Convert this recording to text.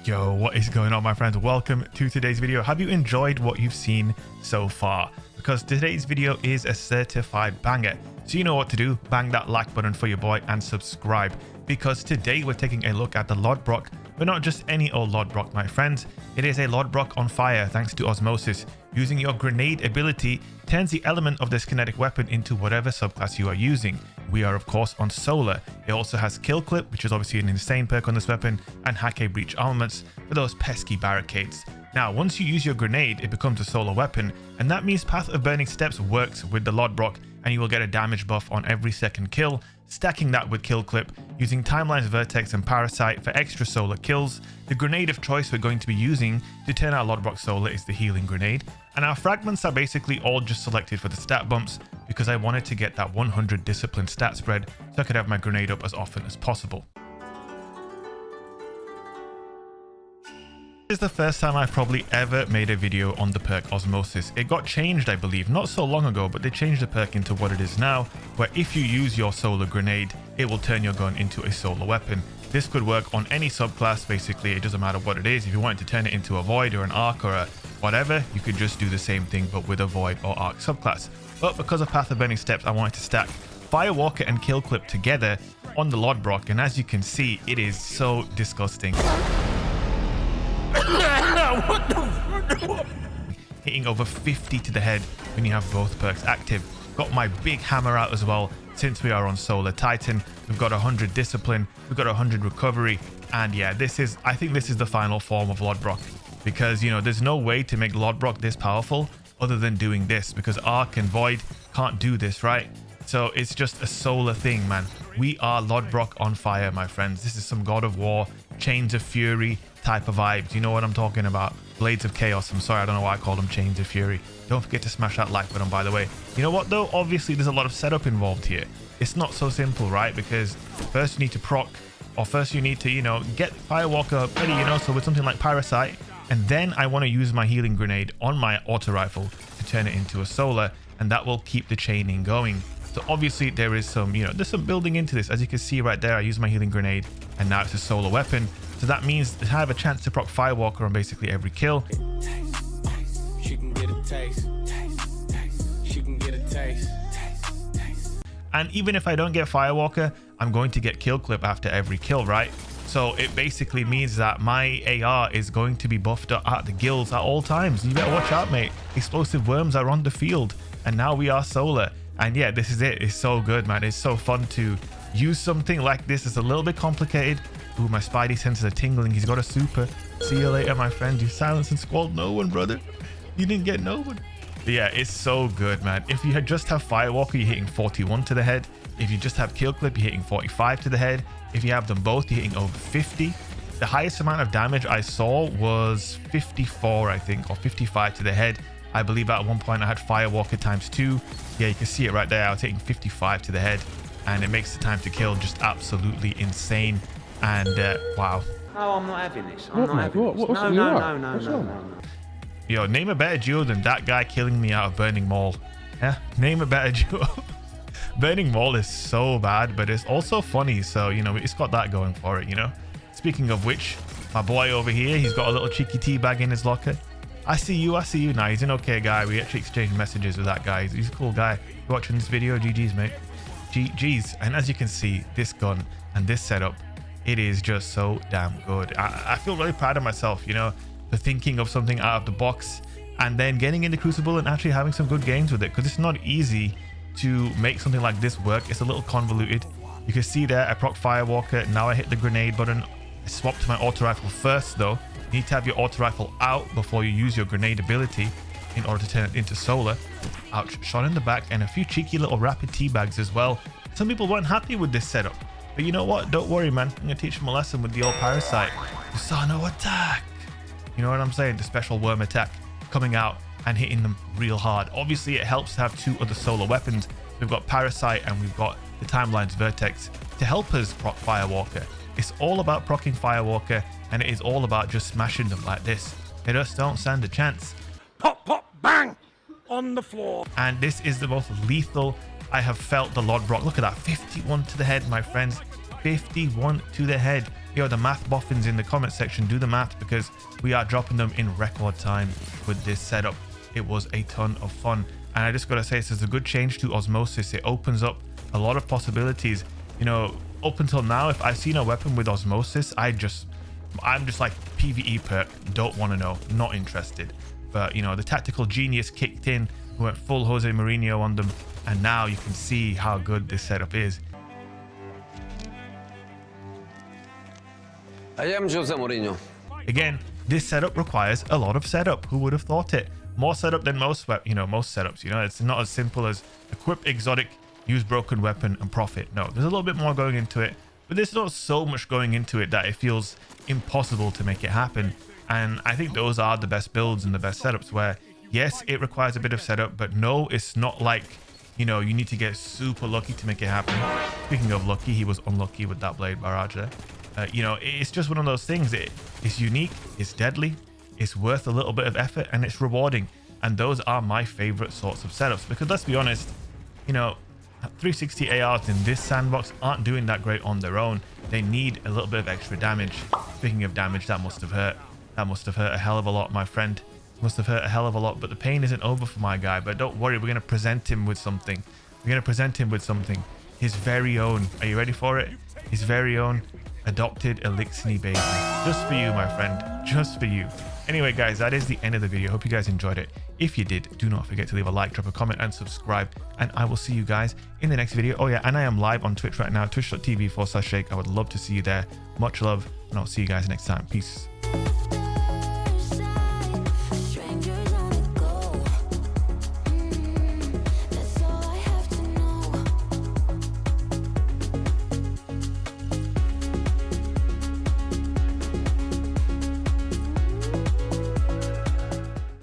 Yo, what is going on, my friends? Welcome to today's video. Have you enjoyed what you've seen so far? Because today's video is a certified banger. So you know what to do. Bang that like button for your boy and subscribe. Because today we're taking a look at the Lodbrok, but not just any old Lodbrok, my friends. It is a Lodbrok on fire thanks to Osmosis. Using your grenade ability turns the element of this kinetic weapon into whatever subclass you are using. We are of course on solar. It also has kill clip, which is obviously an insane perk on this weapon, and Hake breach armaments for those pesky barricades. Now once you use your grenade, it becomes a solar weapon, and that means Path of Burning Steps works with the Lodbrok, and you will get a damage buff on every second kill, stacking that with kill clip, using Timeline's Vertex and Parasite for extra solar kills. The grenade of choice we're going to be using to turn our Lodbrok solar is the healing grenade, and our fragments are basically all just selected for the stat bumps because I wanted to get that 100 discipline stat spread so I could have my grenade up as often as possible. This is the first time I've probably ever made a video on the perk Osmosis. It got changed, I believe, not so long ago, but they changed the perk into what it is now, where if you use your solar grenade, it will turn your gun into a solar weapon. This could work on any subclass, basically. It doesn't matter what it is. If you wanted to turn it into a void or an arc or a whatever, you could just do the same thing, but with a void or arc subclass. But because of Path of Burning Steps, I wanted to stack Firewalker and Kill Clip together on the Lodbrok, and as you can see, it is so disgusting. Hitting over 50 to the head when you have both perks active. Got my big hammer out as well since we are on Solar Titan. We've got 100 discipline, we've got 100 recovery, and yeah, I think this is the final form of Lodbrok, because you know there's no way to make Lodbrok this powerful other than doing this, because Arc and Void can't do this, right? So it's just a solar thing, man. We are Lodbrok on fire, my friends. This is some God of War, Chains of Fury type of vibes. You know what I'm talking about. Blades of Chaos. I'm sorry, I don't know why I called them Chains of Fury. Don't forget to smash that like button, by the way. You know what though? Obviously there's a lot of setup involved here. It's not so simple, right? Because first you need to proc, or first you need to, you know, get Firewalker ready, you know, so with something like Parasite, and then I want to use my healing grenade on my auto rifle to turn it into a solar, and that will keep the chaining going. So obviously there is some, you know, there's some building into this. As you can see right there, I use my healing grenade and now it's a solar weapon. So that means I have a chance to proc Firewalker on basically every kill. She can get a taste. She can get a taste. And even if I don't get Firewalker, I'm going to get kill clip after every kill, right? So it basically means that my AR is going to be buffed up at the gills at all times. You better watch out, mate. Explosive worms are on the field, and now we are solar. And yeah, this is it. It's so good, man. It's so fun to use something like this. It's a little bit complicated. Ooh, my spidey senses are tingling. He's got a super. See you later, my friend. You silenced and squalled no one, brother. You didn't get no one. But yeah, it's so good, man. If you just have Firewalker, you're hitting 41 to the head. If you just have Kill Clip, you're hitting 45 to the head. If you have them both, you're hitting over 50. The highest amount of damage I saw was 54, I think, or 55 to the head. I believe at one point I had Firewalker ×2. Yeah, you can see it right there. I was hitting 55 to the head, and it makes the time to kill just absolutely insane. And wow. No, I'm not having this. I'm not having this. No. Yo, name a better duo than that guy killing me out of Burning Mall. Yeah, name a better duo. Burning Mall is so bad, but it's also funny. So, you know, it's got that going for it, you know. Speaking of which, my boy over here, he's got a little cheeky tea bag in his locker. I see you. Nah, he's an okay guy. We actually exchanged messages with that guy. He's a cool guy. You're watching this video, GG's, mate. GG's. And as you can see, this gun and this setup, it is just so damn good. I feel really proud of myself, you know, for thinking of something out of the box and then getting into Crucible and actually having some good games with it, because it's not easy to make something like this work. It's a little convoluted. You can see there, I proc Firewalker. Now I hit the grenade button. I swapped to my auto rifle first, though. You need to have your auto rifle out before you use your grenade ability in order to turn it into solar. Ouch, shot in the back, and a few cheeky little rapid teabags as well. Some people weren't happy with this setup, but you know what? Don't worry, man. I'm gonna teach them a lesson with the old Parasite. Usano attack. You know what I'm saying? The special worm attack coming out and hitting them real hard. Obviously, it helps to have two other solar weapons. We've got Parasite and we've got the Timeline's Vertex to help us proc Firewalker. It's all about proccing Firewalker, and it is all about just smashing them like this. They just don't stand a chance. Pop, pop, bang on the floor. And this is the most lethal I have felt the Lodbrok. Look at that, 51 to the head, my friends. 51 to the head. Yo, the math boffins in the comment section, do the math, because we are dropping them in record time with this setup. It was a ton of fun. And I just gotta say, this is a good change to Osmosis. It opens up a lot of possibilities. You know, up until now, if I've seen a weapon with Osmosis, I'm just like, PvE perk, don't want to know, not interested. But you know, the tactical genius kicked in, we went full Jose Mourinho on them, and now you can see how good this setup is. I am Jose Mourinho. Again, this setup requires a lot of setup. Who would have thought it? More setup than most setups. You know, it's not as simple as equip exotic, use broken weapon, and profit. No, there's a little bit more going into it, but there's not so much going into it that it feels impossible to make it happen. And I think those are the best builds and the best setups where, yes, it requires a bit of setup, but no, it's not like, you know, you need to get super lucky to make it happen. Speaking of lucky, he was unlucky with that blade barrage there. You know, it's just one of those things. It's unique, it's deadly, it's worth a little bit of effort, and it's rewarding. And those are my favorite sorts of setups, because let's be honest, you know, 360 ARs in this sandbox aren't doing that great on their own. They need a little bit of extra damage. Speaking of damage, that must have hurt. That must have hurt a hell of a lot, my friend. Must have hurt a hell of a lot, but the pain isn't over for my guy. But don't worry, we're going to present him with something. We're going to present him with something. His very own. Are you ready for it? His very own adopted Elixir baby. Just for you, my friend. Just for you. Anyway, guys, that is the end of the video. Hope you guys enjoyed it. If you did, do not forget to leave a like, drop a comment, and subscribe. And I will see you guys in the next video. Oh yeah, and I am live on Twitch right now, twitch.tv/sheikh. I would love to see you there. Much love, and I'll see you guys next time. Peace.